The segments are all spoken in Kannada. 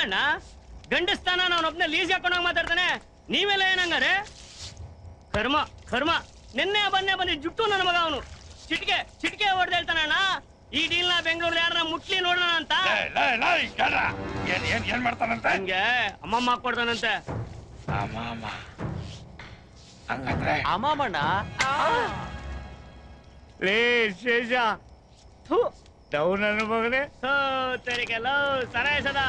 ಅಲ್ಲಣ್ಣ ಗಂಡಸ್ತಾನ ನಾನೊಬ್ನೇ ಲೀಸ್ ಹಾಕೊಂಡೋಗಿ ಮಾತಾಡ್ತಾನೆ, ನೀವೆಲ್ಲ ಏನಂಗಾರೆ? ಕರ್ಮ ಕರ್ಮ. ನಿನ್ನೆ ಬಂದಿ ಜುಟ್ಟು ನನ್ನ ಮಗ ಅವನು ಚಿಟಿಕೆ ಹೊಡೆದ ಹೇಳ್ತಾನೆ ಅಣ್ಣ, ಈ ಡೀಲ್ನ ಬೆಂಗಳೂರಲ್ಲಿ ಯಾರನ್ನ ಮುಟ್ಲಿ ನೋಡೋಣ ಅಂತ. ಏನ್ ಮಾಡ್ತಾನಂತೆ? ಹಂಗೆ ಅಮ್ಮಮ್ಮ ಹಾಕೊಡ್ತಾನಂತೆ. ಅಮ್ಮಣ್ಣ ಲೇ ಶೇಷ ನನ್ನ ಮಗನೇ ತೆರಿಗೆಲ್ಲ ಸರಾಯಿಸದ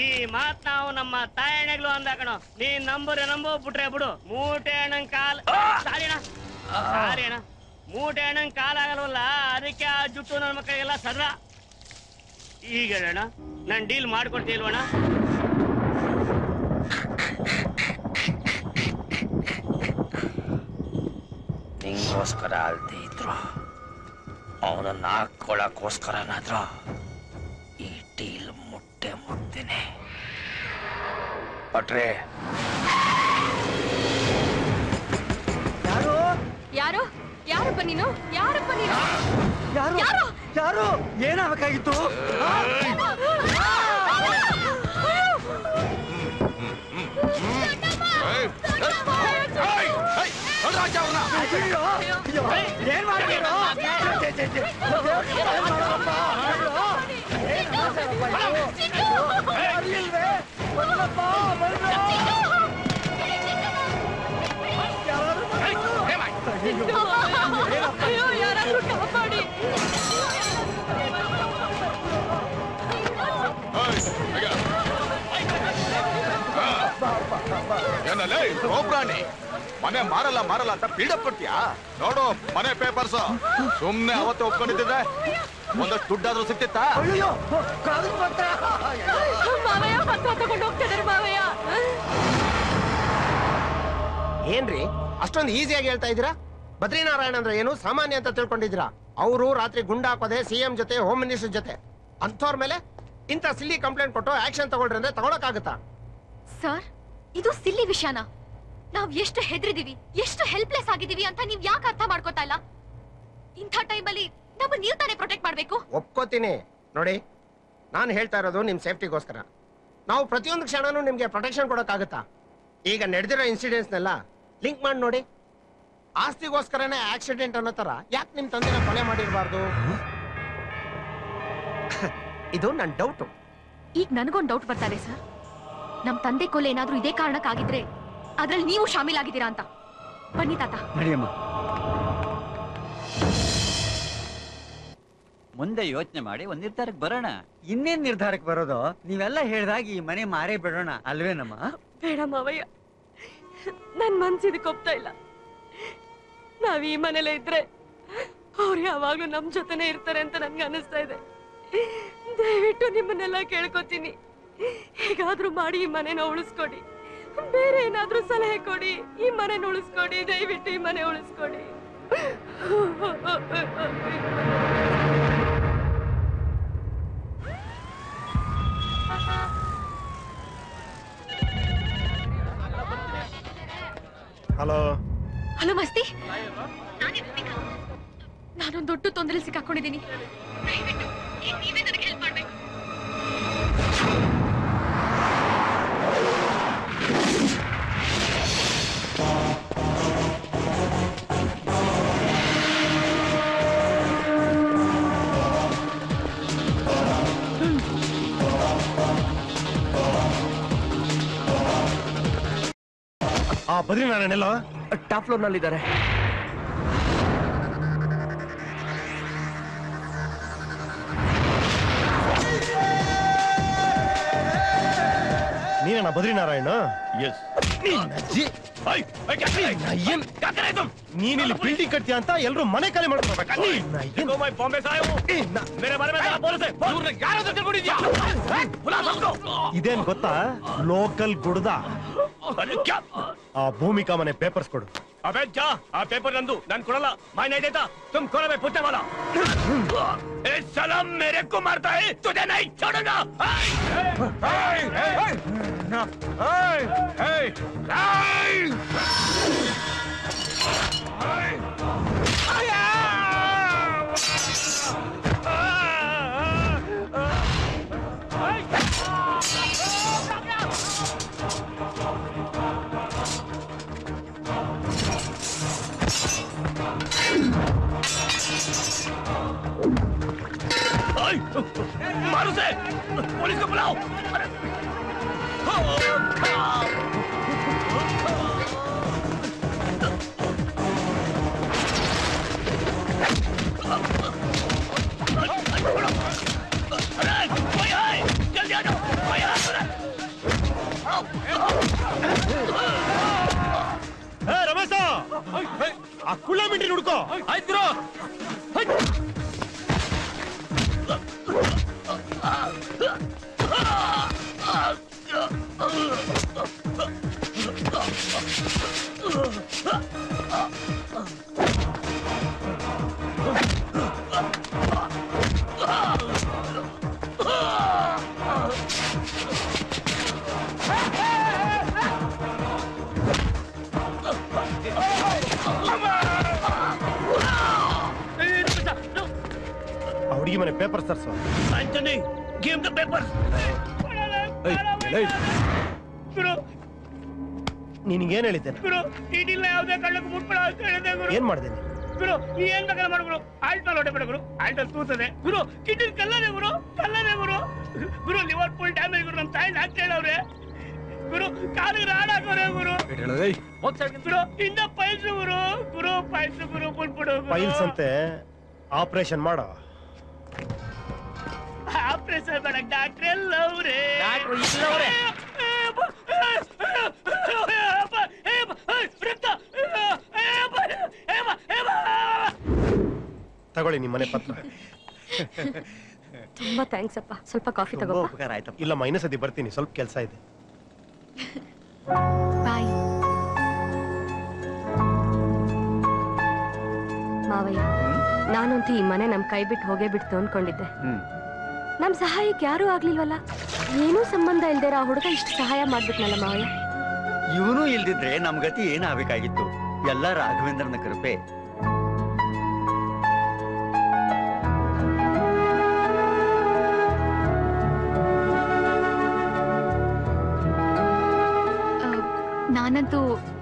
ಈ ಮಾತ್ ನಾವು ನಮ್ಮ ತಾಯಣ್ಣಗಳು ಅಂದಾಕಣ. ನೀನ್ ನಂಬು ಬಿಟ್ರೆ ಬಿಡು. ಮೂಟೆ ಅಣ್ಣಂಗ್ ಕಾಲ್ ಸಾರಿ ಅಣ್ಣ ಮೂಟೆ ಅಣ್ಣಂಗ್ ಕಾಲ್ ಆಗಲ್ವಲ್ಲ, ಅದಕ್ಕೆ ಆ ಜುಟ್ಟು ನನ್ನ ಮಕ್ಕಳಿಗೆಲ್ಲ ಸದ್ರ. ಈಗ ಅಣ್ಣ ನಾನ್ ಡೀಲ್ ಮಾಡ್ಕೊಡ್ತೀಲ್ವಣ್ಣ? ನಿಂಗೋಸ್ಕರ ಅಲ್ದೇ ಇದ್ರು ಅವನನ್ನ ಹಾಕೊಳ್ಳೋಕ್ಕೋಸ್ಕರನಾದ್ರು ಈ ಡೀಲ್ ಮುಟ್ತೇನೆ. ಪಟ್ರೆ ಯಾರು ಯಾರಪ್ಪ ನೀನು? ಯಾರು ಏನಾಗಬೇಕಾಗಿತ್ತು? ಏನ್ ಮಾಡ್ತೀರೋ? ಕಾಪಾಡಿ. ಏನಲ್ಲೇ ಗೋಪ್ರಾಣಿ ಮನೆ ಮಾರಲ್ಲ ಅಂತ ಬಿಲ್ಡಪ್ ಕೊಡ್ತೀಯಾ? ನೋಡು ಮನೆ ಪೇಪರ್ಸ್. ಸುಮ್ನೆ ಅವತ್ತು ಒಪ್ಕೊಂಡಿದ್ದೆ ಒಂದಷ್ಟು ದುಡ್ಡಾದ್ರೂ ಸಿಕ್ತಿತ್ತಾ? ಏನ್ರಿ ಅಷ್ಟೊಂದು ಈಸಿಯಾಗಿ ಹೇಳ್ತಾ ಇದ್ದೀರಾ? ಬದ್ರಿನಾರಾಯಣ ಅಂದ್ರೆ ಏನು ಸಾಮಾನ್ಯ ಅಂತ ತಿಳ್ಕೊಂಡಿದ್ದೀರಾ? ಅವರು ರಾತ್ರಿ ಗುಂಡ ಹಾಕೋದೆ ಸಿಎಂ ಜೊತೆ ಹೋಮ್ ಮಿನಿಸ್ಟರ್ ಜೊತೆ. ಅಂತವ್ರ ಮೇಲೆ ಇಂಥ ಸಿಲ್ಲಿ ಕಂಪ್ಲೇಂಟ್ ಕೊಟ್ಟು ಆಕ್ಷನ್ ತಗೊಳ್ರಿ ಅಂದ್ರೆ ತಗೊಳಕ್ಕಾಗತ್ತಾ? ಸರ್, ಇದು ಸಿಲ್ಲಿ ವಿಷಯನ. ನಾವ್ ಎಷ್ಟು ಹೆದರಿದೀವಿ, ಎಷ್ಟು ಹೆಲ್ಪ್ಲೆಸ್ ಆಗಿದೀವಿ ಅಂತ ನೀವ್ ಯಾಕೆ ಅರ್ಥ ಮಾಡ್ಕೋತಾ ಇಲ್ಲ? ಇಂಥ ಟೈಮಲ್ಲಿ ನಮ್ಮನ್ನ ನೀವ್ ತಾನೇ ಪ್ರೊಟೆಕ್ಟ್ ಮಾಡ್ಬೇಕು. ಒಪ್ಕೋತೀನಿ. ನೋಡಿ, ನಾನು ಹೇಳ್ತಾ ಇರೋದು ನಿಮ್ ಸೇಫ್ಟಿಗೋಸ್ಕರ. ನಾವು ಪ್ರತಿಯೊಂದು ಕ್ಷಣನೂ ನಿಮ್ಗೆ ಪ್ರೊಟೆಕ್ಷನ್ ಕೊಡೋಕ್ಕಾಗತ್ತಾ? ಈಗ ನಡೆದಿರೋ ಇನ್ಸಿಡೆಂಟ್ಸ್ನೆಲ್ಲ ಲಿಂಕ್ ಮಾಡಿ ನೋಡಿ. ಆಸ್ತಿಗೋಸ್ಕರನೇ ಆಕ್ಸಿಡೆಂಟ್ ಅನ್ನೋ ತರ ಯಾಕೆ ನಿಮ್ ತಂದೆನ ಕೊಲೆ ಮಾಡಿರಬಾರ್ದು? ಇದು ನನ್ನ ಡೌಟ್. ಈಗ ನನಗೊಂದು ಡೌಟ್ ಬರ್ತಾರೆ ಸರ್. ನಮ್ ತಂದೆ ಕೊಲೆ ಏನಾದ್ರೂ ಇದೇ ಕಾರಣಕ್ಕಾಗಿದ್ರೆ ಅದ್ರಲ್ಲಿ ನೀವು ಶಾಮೀಲಾಗಿದ್ದೀರಾ ಅಂತ. ಬನ್ನಿ ತಾತ. ಮುಂದೆ ಯೋಚನೆ ಮಾಡಿ ಒಂದ್ ನಿರ್ಧಾರಕ್ಕೆ ಬರೋಣ. ಇನ್ನೇನ್ ನಿರ್ಧಾರಕ್ಕೆ ಬರೋದು? ನೀವೆಲ್ಲ ಹೇಳ್ದಾಗ ಈ ಮನೆ ಮಾರೇ ಬಿಡೋಣ ಅಲ್ವೇನಮ್ಮ? ಬೇಡ ಮಾವಯ್ಯ, ನನ್ ಮನ್ಸಿದಕ್ಕೆ ಒಪ್ತಾ ಇಲ್ಲ. ನಾವ್ ಈ ಮನೇಲೆ ಇದ್ರೆ ಅವ್ರು ಯಾವಾಗ್ಲೂ ನಮ್ ಜೊತೆನೆ ಇರ್ತಾರೆ ಅಂತ ನನ್ಗೆ ಅನಿಸ್ತಾ ಇದೆ. ದಯವಿಟ್ಟು ನಿಮ್ಮನ್ನೆಲ್ಲ ಕೇಳ್ಕೊತೀನಿ, ಹೇಗಾದ್ರೂ ಮಾಡಿ ಈ ಮನೆನ ಉಳಿಸ್ಕೊಡಿ. ಬೇರೆ ಏನಾದ್ರೂ ಸಲಹೆ ಕೊಡಿ, ಈ ಮನೆನ ಉಳಿಸ್ಕೊಡಿ. ದಯವಿಟ್ಟು ಈ ಮನೆ ಉಳಿಸ್ಕೊಡಿ. ಹಲೋ ಹಲೋ ಮಸ್ತಿ, ನಾನೊಂದು ದೊಡ್ಡ ತೊಂದರೆ ಸಿಕ್ಕಾಕೊಂಡಿದ್ದೀನಿ. ನೀವೇ ನನಗೆ ಹೆಲ್ಪ್ ಮಾಡ್ಬೇಕು. ಬದ್ರಿನಾರಾಯಣ ಟಾಪ್ ಫ್ಲೋರ್ ನಲ್ಲಿ ಇದ್ದಾರೆ. ನೀನೇನ ಬದ್ರಿನಾರಾಯಣ? ನೀನಿಲ್ಲಿ ಬಿಲ್ಡಿಂಗ್ ಕಟ್ತೀಯ ಅಂತ ಎಲ್ರು ಮನೆ ಖಾಲಿ ಮಾಡ್ಕೋಬೇಕು. ಇದೇನ್ ಗೊತ್ತಾ? ಲೋಕಲ್ ಗುಡ್ದ. ಆ ಭೂಮಿಕಾ ಮನೆ ಪೇಪರ್ಸ್ ಕೊಡು. अबे जा, आ पेपर नंदू नन कोड़ला मैं नहीं देता. तुम कोड़ा में पुत्ते वाला ए सलाम मेरे को मारता है, तुझे नहीं छोड़ूंगा. पुलिस को बुलाओ। जल्दी आ जाओ। ರಮೇಶ ಆ ಕುಳ್ಳ ಮಿಂಟ್ರಿ ಹುಡ್ಕೋ. ಆಯ್ತು ಹುಡುಗಿ ಮನೆ ಪೇಪರ್ ತರ್ಸೋ. Antony give the paper. ಗುರು ನಿನಗೇನ್ ಹೇಳಿದ್ದೇನೆ? ಗುರು ಇದಿಲ್ಲ ಯಾವುದೇ ಕಳ್ಳಕ್ಕೆ ಮುಟ್ಬೇಡ ಅಂತ ಹೇಳಿದೆ ಗುರು. ಏನ್ ಮಾಡಿದೆ ಗುರು ನೀ ಏನ್ ಬೇಕಾದ್ರೆ ಮಾಡು ಗುರು. ಆಲ್ಟಲ್ ಹೊಡೆಬೇಡ ಗುರು. ಆಲ್ಟಲ್ ತೂತದೆ ಗುರು. ಕಿಡ್ನಿ ಕಲ್ಲದೆ ಗುರು. ಕಲ್ಲದೆ ಗುರು. ಗುರು ಲಿವರ್ ಫುಲ್ ಡ್ಯಾಮೇಜ್ ಗುರು. ನಮ್ಮ ತಾಯಿ ಹಾಕಿ ಹೇಳವ್ರೆ ಗುರು. ಕಾಲಿಗೆ ರಾಡ್ ಹಾಕೋರೆ ಗುರು. ಗುರು ಇಂದ ಪೈಲ್ಸ್ ಗುರು. ಗುರು ಪೈಲ್ಸ್ ಗುರು ಬಿಟ್ಬಿಡು. ಫೈಲ್ಸ್ ಅಂತೆ ಆಪರೇಷನ್ ಮಾಡೋ. ಆಪರೇಷನ್ ಬೇಡ ಡಾಕ್ಟ್ರ್ ಎಲ್ಲವ್ರೆ. ಡಾಕ್ಟ್ರು ಇಲ್ಲವ್ರೆ. ತಗೊಳ್ಳಿ ನಿಮ್ಮ ಮನೆ ಪತ್ರ. ತುಂಬಾ ಥ್ಯಾಂಕ್ಸ್ ಅಪ್ಪ. ಸ್ವಲ್ಪ ಕಾಫಿ ತುಂಬಾ ತಗೋ. ಉಪಕಾರ ಆಯ್ತಪ್ಪ. ಇಲ್ಲ ಮೈನಸದಿ ಬರ್ತೀನಿ, ಸ್ವಲ್ಪ ಕೆಲಸ ಇದೆ. ಬಾಯ್ ಮಾವಯ್ಯ. ನಾನಂತೂ ಈ ಮನೆ ನಮ್ ಕೈ ಬಿಟ್ಟು ಹೋಗೇ ಬಿಡ್ತು ಅನ್ಕೊಂಡಿದ್ದೆ. ನಮ್ ಸಹಾಯಕ್ಕೆ ಯಾರೂ ಆಗ್ಲಿಲ್ವಲ್ಲ. ಏನೂ ಸಂಬಂಧ ಇಲ್ದೇರ ಆ ಹುಡುಗ ಇಷ್ಟು ಸಹಾಯ ಮಾಡ್ಬಿಟ್ನಲ್ಲ ಮಾವಯ್ಯ. ಇವನು ಇಲ್ದಿದ್ರೆ ನಮ್ ಗತಿ ಏನಾಗಬೇಕಾಗಿತ್ತು. ಎಲ್ಲ ರಾಘವೇಂದ್ರನ ಕೃಪೆ. ನಾನಂತೂ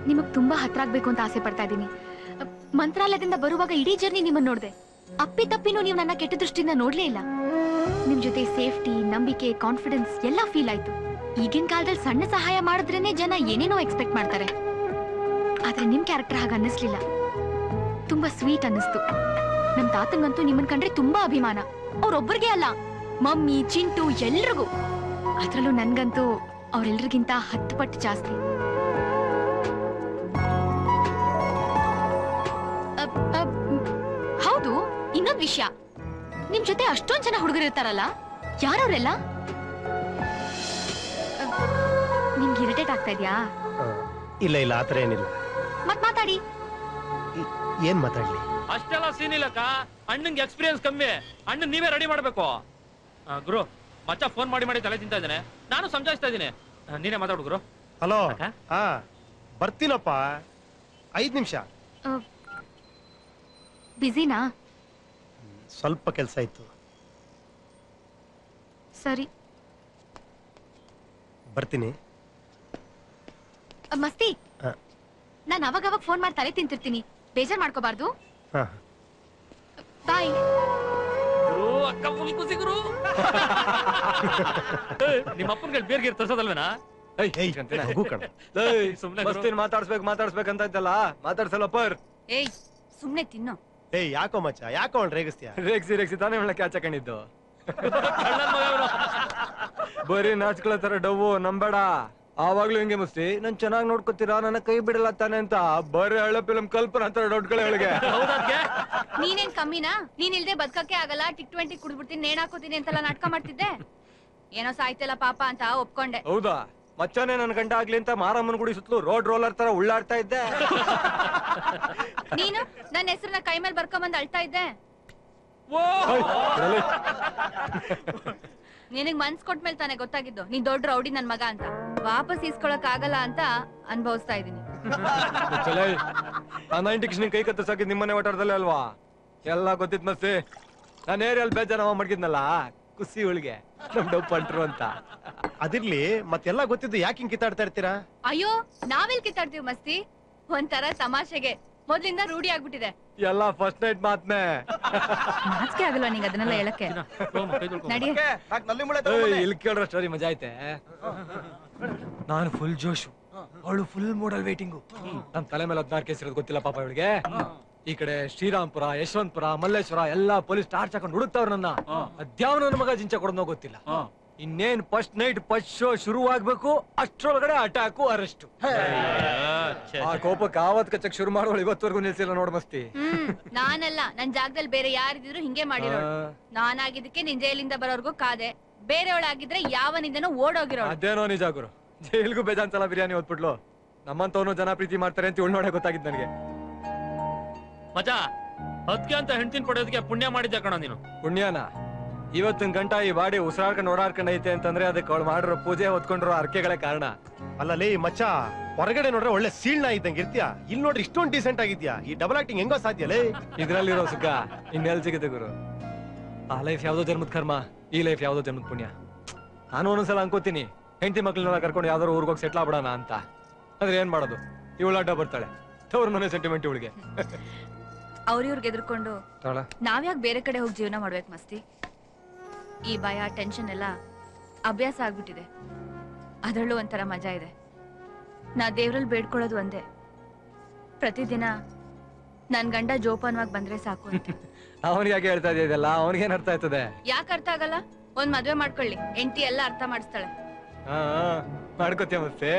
ನಿಮಗ್ ತುಂಬಾ ಹತ್ರ ಆಗ್ಬೇಕು ಅಂತ ಆಸೆ ಪಡ್ತಾ ಇದ್ದೀನಿ. ಮಂತ್ರಾಲಯದಿಂದ ಬರುವಾಗ ಇಡೀ ಜರ್ನಿ ನಿಮ್ಮನ್ನ ನೋಡ್ದೆ. ಅಪ್ಪಿ ತಪ್ಪಿನೂ ನೀವು ನನ್ನ ಕೆಟ್ಟ ದೃಷ್ಟಿಯಿಂದ ನೋಡ್ಲೇ ಇಲ್ಲ. ನಿಮ್ ಜೊತೆ ಸೇಫ್ಟಿ, ನಂಬಿಕೆ, ಕಾನ್ಫಿಡೆನ್ಸ್ ಎಲ್ಲ ಫೀಲ್ ಆಯ್ತು. ಈಗಿನ ಕಾಲದಲ್ಲಿ ಸಣ್ಣ ಸಹಾಯ ಮಾಡಿದ್ರೇನೆ ಜನ ಏನೇನೋ ಎಕ್ಸ್ಪೆಕ್ಟ್ ಮಾಡ್ತಾರೆ. ಆದ್ರೆ ನಿಮ್ ಕ್ಯಾರೆಕ್ಟರ್ ಹಾಗೆ ಅನ್ನಿಸ್ಲಿಲ್ಲ. ತುಂಬಾ ಸ್ವೀಟ್ ಅನ್ನಿಸ್ತು. ನಮ್ ತಾತಂಗಂತೂ ನಿಮ್ಮನ್ ಕಂಡ್ರೆ ತುಂಬಾ ಅಭಿಮಾನ. ಅವ್ರೊಬ್ಬರಿಗೆ ಅಲ್ಲ, ಮಮ್ಮಿ, ಚಿಂಟು ಎಲ್ರಿಗೂ. ಅದ್ರಲ್ಲೂ ನನ್ಗಂತೂ ಅವ್ರೆಲ್ರಿಗಿಂತ 10 ಪಟ್ಟು ಜಾಸ್ತಿ. ಹೌದು, ಇನ್ನೊಂದ್ ವಿಷಯ. ನಿಮ್ ಜೊತೆ ಅಷ್ಟೊಂದ್ ಜನ ಹುಡುಗರಿರ್ತಾರಲ್ಲ, ಯಾರವ್ರೆಲ್ಲ? ನಿಮ್ಗೆ ಇರಿಟೇಟ್ ಆಗ್ತಾ ಇದ್ಯಾ? ಇಲ್ಲ ಇಲ್ಲ, ಆತರ ಏನಿಲ್ಲ. ಮತ್ ಮಾತಾಡಿ. ಏನ್ ಮಾತಾಡ್ಲಿ? ಅಷ್ಟೆಲ್ಲ ಸೀನ್ ಇಲ್ಲಕ್ಕ. ಅಣ್ಣಂಗೆ ಎಕ್ಸ್ಪೀರಿಯನ್ಸ್ ಕಮ್ಮಿ. ಅಣ್ಣನ್ ನೀವೇ ರೆಡಿ ಮಾಡ್ಬೇಕು. ಗುರು ಮಚ್ಚ ಫೋನ್ ಮಾಡಿ ತಲೆ ತಿಂತಾ ಇದ್ದಾನೆ. ನಾನು ಸಮಜಾಯಿಸ್ತಾ ಇದ್ದೀನಿ. ನೀನೇ ಮಾತಾಡು ಗುರು. ಹಲೋ. ಹಾ ಬರ್ತೀನಪ್ಪ, 5 ನಿಮಿಷ. ಬಿಸಿನಾ? ಸ್ವಲ್ಪ ಕೆಲಸ ಇತ್ತು. ಸರಿ ಬರ್ತೀನಿ. ಮಸ್ತಿ, ನಾನು ಅವಾಗ ಫೋನ್ ಮಾಡಿ ತಲೆ ತಿಂತಿರ್ತೀನಿ. ಬೇಜಾರ್ ಮಾಡ್ಕೋಬಾರ್ದು. ಬಾಯ್. ಗುರು ಅಕ್ಕ ಫುಲ್ ಖುಷಿ ಗುರು. ನಿಮ್ಮ ಅಪ್ಪನ್ಗೆ ಬೇರ್ಗೆ ತರ್ಸೋದಲ್ವೇನಾ? ಸುಮ್ನೆ ಮಾತಾಡ್ಸ್ಬೇಕಂತ ಇದ್ದಲ್ಲ, ಮಾತಾಡ್ಸಲ್ಲ ಪರ್. ಏಯ್ ಸುಮ್ನೆ ತಿನ್ನು. ಏಯ್ ಯಾಕೋ ಮಚ್ಚ, ಯಾಕೋ ಅವ್ನು ರೇಗಿಸ್ತೀಯ? ರೇಗ್ಸಿ ತಾನೇ ಒಳ್ಳೆ ಕ್ಯಾಚ್ ಹಾಕೊಂಡಿದ್ದು. ಬರೀ ನಾಚ್ಕೊಳ ತರ ಡವ್ವು ನಂಬೇಡ. ಆವಾಗ್ಲೂ ಹಿಂಗೆ ಮಸ್ತಿ, ನನ್ ಚೆನ್ನಾಗ್ ನೋಡ್ಕೊತೀರಾ, ನನ್ನ ಕೈ ಬಿಡಲ್ಲ ತಾನೆ ಅಂತ ಬರೀ ಹಳೆ ಫಿಲ್ಮ್ ಕಲ್ಪನಾ ತರ ದೊಡ್ಡಗಳೇ ಅವಳಿಗೆ. ನೀನೇನ್ ಕಮ್ಮಿನಾ? ನೀನ್ ಇಲ್ದೆ ಬದುಕಕ್ಕೆ ಆಗಲ್ಲ, ಟಿಕ್ 20 ಕುಡ್ಬಿಡ್ತೀನಿ, ನೇಣ್ ಹಾಕೋತೀನಿ ಅಂತೆಲ್ಲ ನಾಟಕ ಮಾಡ್ತಿದ್ದೆ. ಏನೋ ಸಾಯ್ತಲ್ಲ ಪಾಪ ಅಂತ ಒಪ್ಕೊಂಡೆ. ಹೌದಾ? ಮಚ್ಚನೇ ನನ್ ಗಂಡ ಆಗ್ಲಿ ಅಂತ ಮಾರಮ್ಮನ ಗುಡಿ ಸುತ್ತಲೂ ರೋಡ್ ರೋಲರ್ ತರ ಉಳ್ಳಾಡ್ತಾ ಇದ್ದೆ. ನೀನು ನನ್ನ ಹೆಸರನ್ನ ಕೈ ಮೇಲೆ ಬರ್ಕೊಂಬಂದ್ ಅಳ್ತಾ ಇದ್ದೆ. ನಿನಗ್ ಮನ್ಸ್ ಕೊಟ್ಮೇಲೆ ತಾನೇ ಗೊತ್ತಾಗಿದ್ದು ನೀನ್ ದೊಡ್ಡ ರೌಡಿ ನನ್ ಮಗ ಅಂತ. ವಾಪಸ್ ಇಸ್ಕೊಳಕ್ ಆಗಲ್ಲ ಅಂತ ಅನ್ಭವಿಸ್ತಾ ಇದೀನಿ. ಆ 90 ಕೈ ಕತ್ತಸಾಕಿದ್ ನಿಮ್ಮನೆ ಓಟಾರದಲ್ಲೇ ಅಲ್ವಾ? ಎಲ್ಲ ಗೊತ್ತಿತ್ ಮಸ್ತಿ. ನಾನು ಏರಿಯಲ್ಲಿ ಬೇಜಾರವ ಮಡ್ಗಿದ್ನಲ್ಲ, ಖುಷಿ ಒಳಗೆ ನಮ್ ಡೌ ಪಂಟ್ರು ಅಂತ. ಅದಿರ್ಲಿ, ಮತ್ತೆಲ್ಲ ಗೊತ್ತಿದ್ದು ಯಾಕೆ ಹಿಂಗ್ ಕಿತ್ತಾಡ್ತಾ ಇರ್ತೀರಾ? ಅಯ್ಯೋ ನಾವೆಲ್ ಕಿತ್ತಾಡ್ತೀವಿ ಮಸ್ತಿ, ಒಂಥರ ತಮಾಷೆಗೆ. ಮೊದ್ಲಿಂದ ರೂಢಿ ಆಗ್ಬಿಟ್ಟಿದೆ. ಎಲ್ಲ ಫಸ್ಟ್ ನೈಟ್ ಮಾತ್ನೆ. ನಾಚಿಕೆ ಆಗಲ್ವಾ ನಿಂಗೆ ಅದನ್ನೆಲ್ಲ ಹೇಳಕ್ಕೆ? ನಡಿ. ಇಲ್ಲಿ ಕೇಳ್ರ ಸ್ಟೋರಿ ಮಜಾ ಐತೆ. ನಾನು ಫುಲ್ ಜೋಶು, ಅವಳು ಫುಲ್ ಮೂಡಲ್ ವೇಟಿಂಗು. ನಮ್ ತಲೆ ಮೇಲೆ 16 ಕೇಸ್ ಇರೋದು ಗೊತ್ತಿಲ್ಲ ಪಾಪ ಇವಳಿಗೆ. ಈ ಕಡೆ ಶ್ರೀರಾಮ್ಪುರ, ಯಶವಂತಪುರ, ಮಲ್ಲೇಶ್ವರ ಎಲ್ಲಾ ಪೊಲೀಸ್ ಟಾರ್ಚ್ ಹಾಕೊಂಡು ಹುಡುಕ್ತಾವ್ರ ನನ್ನ. ಅದ್ಯಾವ ನನ್ನ ಮಗ ಜಿಂಚ ಕೊಡೋದೋ ಗೊತ್ತಿಲ್ಲ. ಇನ್ನೇನ್ ಫಸ್ಟ್ ನೈಟ್ ಫಸ್ಟ್ ಶೋ ಶುರು ಆಗ್ಬೇಕು, ಅಷ್ಟ್ರೊಳಗಡೆ ಅಟ್ಯಾಕು ಅರೆಸ್ಟ್. ಆ ಕೋಪಕ್ಕೆ ಆವತ್ ಕಚ್ಚಕ್ ಶುರು ಮಾಡೋಳು ಇವತ್ತವರೆಗೂ ನಿಲ್ಸಿಲ್ಲ ನೋಡ್ ಮಸ್ತಿ. ನಾನಲ್ಲ, ನನ್ ಜಾಗದಲ್ಲಿ ಬೇರೆ ಯಾರಿದ್ರು ಹಿಂಗೆ ಮಾಡಿರೋ. ನಾನಾಗಿದ್ದಕ್ಕೆ ನಿನ್ ಜೈಲಿಂದ ಬರೋರ್ಗು ಕಾದೆ. ಬೇರೆಯವಳಾಗಿದ್ರೆ ಯಾವನಿಂದನೂ ಓಡೋಗಿರೋ. ಅದೇನೋ ನಿಜ ಗುರು, ಜೈಲ್ಗೂ ಬೇಜಾನ್ ಸಲ ಬಿರಿಯಾನಿ ಓದ್ಬಿಟ್ಲು. ನಮ್ಮಂತವನು ಜನ ಪ್ರೀತಿ ಮಾಡ್ತಾರೆ ಅಂತ ಇವಳು ನೋಡೇ ಗೊತ್ತಾಗಿದ್ ನನಗೆ. ಮಜಾ ಅದ್ಕೆ ಅಂತ ಹೆಂಡ್ತಿನ ಪಡೆಯೋದಕ್ಕೆ ಪುಣ್ಯ ಮಾಡಿದ್ದೆ ಕಣ ನೀನು. ಪುಣ್ಯನ ಇವತ್ತಿನ ಗಂಟ ಈ ಬಾಡಿ ಉಸಿರಾಡ್ಕೊಂಡು ಓಡಾಡ್ಕೊಂಡು ಐತೆ ಅಂತಂದ್ರೆ ಅದಕ್ಕೆ ಅವಳು ಮಾಡಿರೋ ಪೂಜೆ ಹೊತ್ಕೊಂಡಿರೋ ಅರ್ಕೆಗಳೇ ಕಾರಣ. ಅಲ್ಲಲ್ಲಿ ಮಚ್ಚ, ಹೊರಗಡೆ ನೋಡ್ರೆ ಒಳ್ಳೆ ಸೀಳ್ನ ಇದ್ದಂಗೆ ಇರ್ತೀಯ, ಇಲ್ಲಿ ನೋಡ್ರಿ ಇಷ್ಟೊಂದು ಡೀಸೆಂಟ್ ಆಗಿದ್ಯಾ. ಈ ಡಬಲ್ ಆಕ್ಟಿಂಗ್ ಹೆಂಗೋ ಸಾಧ್ಯಲೇ? ಇದ್ರಲ್ಲಿರೋ ಸುಖ ಇನ್ನೆಲ್ ಸಿಗುತ್ತೆ ಗುರು. ಆ ಲೈಫ್ ಯಾವ್ದೋ ಜನ್ಮದ ಕರ್ಮ, ಈ ಲೈಫ್ ಯಾವ್ದೋ ಜನ್ಮದ ಪುಣ್ಯ. ನಾನು ಒಂದೊಂದ್ಸಲ ಅನ್ಕೋತೀನಿ ಹೆಂಡತಿ ಮಕ್ಳನ್ನೆಲ್ಲ ಕರ್ಕೊಂಡು ಯಾವ್ದಾರು ಊರ್ಗೋಗಿ ಸೆಟ್ಲ್ ಆಗ್ಬಿಡೋಣ ಅಂತ. ಆದ್ರೆ ಏನ್ ಮಾಡೋದು, ಇವಳು ಅಡ್ಡ ಬರ್ತಾಳೆ. ತವ್ರ ಮನೆ ಸೆಂಟಿಮೆಂಟ್ ಇವಳಿಗೆ. ಅವ್ರಿವ್ರಿಗೆ ಎದ್ರುಕೊಂಡು ನಾವ್ಯಾಕೆ ಬೇರೆ ಕಡೆ ಹೋಗಿ ಜೀವನ ಮಾಡ್ಬೇಕು ಮಸ್ತಿ? ಈ ಭಯ ಟೆನ್ಷನ್ ಎಲ್ಲ ಅಭ್ಯಾಸ ಆಗ್ಬಿಟ್ಟಿದೆ. ಅದರಲ್ಲೂ ಒಂಥರ ಮಜಾ ಇದೆ. ನಾ ದೇವ್ರಲ್ಲಿ ಬೇಡ್ಕೊಳ್ಳೋದು ಒಂದೇ, ಪ್ರತಿದಿನ ನನ್ ಗಂಡ ಜೋಪಾನವಾಗಿ ಬಂದ್ರೆ ಸಾಕು ಅಂತ. ಅವನಿಗೆ ಯಾಕೆ ಹೇಳ್ತಾ ಇದೆಯಲ್ಲ, ಅವನಿಗೇನ್ ಅರ್ಥ ಆಯ್ತದೆ? ಯಾಕೆ ಅರ್ಥ ಆಗಲ್ಲ? ಒಂದ್ ಮದ್ವೆ ಮಾಡ್ಕೊಳ್ಳಿ, ಹೆಂಡತಿ ಎಲ್ಲ ಅರ್ಥ ಮಾಡಿಸ್ತಾಳೆ. ಮಾಡ್ಕೋತೀಯ ಮತ್ತೆ.